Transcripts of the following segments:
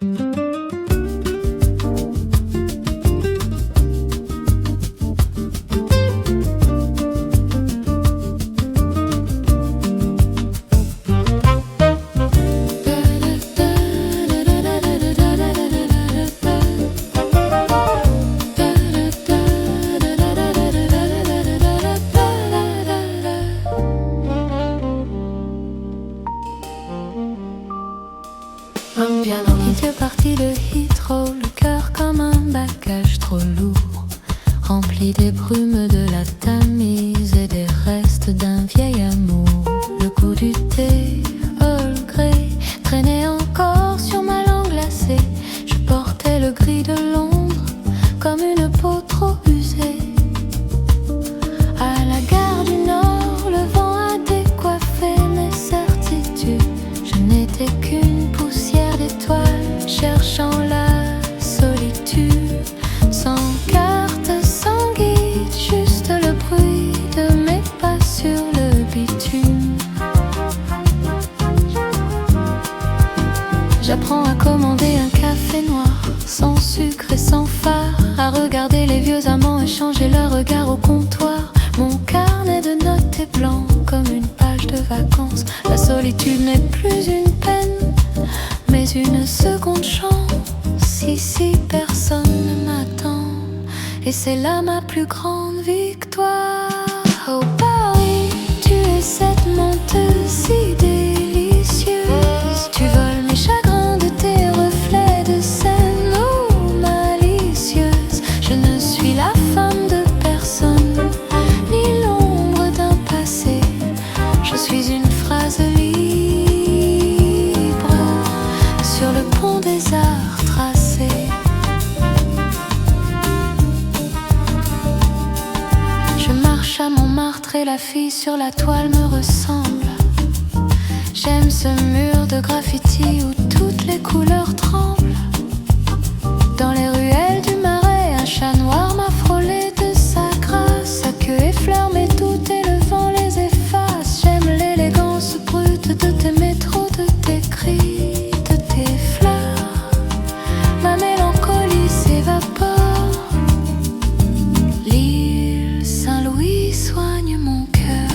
Un piano qui fait partie de Heathrow, le cœur comme un bagage trop lourd, rempli des brumes de la Tamise et des restes d'un vieil amour. Le goût du thé, Earl Grey, traînait encore sur ma langue glacée. Je portais le gris de Londres comme une peau trop usée. À la gare du Nord, le vent a décoiffé mes certitudes. Je n'étais qu'une poussière d'étoiles cherchant la solitude. Sans carte, sans guide, juste le bruit de mes pas sur le bitume. J'apprends à commander un café noir, sans sucre et sans phare, à regarder les vieux amants échanger leurs regards au comptoir. Mon carnet de notes est blanc comme une page de vacances. La solitude n'est plus une peine, mais une seconde chance. Ici personne ne m'attend, et c'est là ma plus grande victoire. Oh Paris, tu es cette menteuse si délicieuse. Tu voles mes chagrins de tes reflets de scène, oh malicieuse. Je ne suis la femme de personne, ni l'ombre d'un passé. Je suis une phrase libre sur le pont des arts tracés. Je marche à Montmartre et la fille sur la toile me ressemble. J'aime ce mur de graffiti où toutes les couleurs tremblent. Dans les ruelles du Marais, un chat noir m'a frôlé de sa grâce. Sa queue effleure mes doutes et le vent les efface. J'aime l'élégance brute de tes métros, de tes cris, de tes fleurs. Ma mélancolie s'évapore. L'île Saint-Louis soigne mon cœur.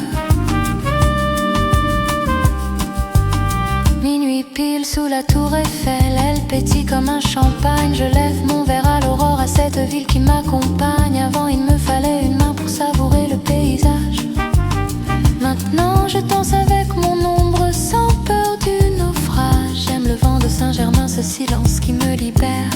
Minuit pile sous la tour Eiffel, elle pétille comme un champagne. Je lève mon verre à l'aurore, à cette ville qui m'accompagne. Avant il me fallait une main pour savourer le paysage. Maintenant je danse avec mon ombre sans peur du naufrage. J'aime le vent de Saint-Germain, ce silence qui me libère.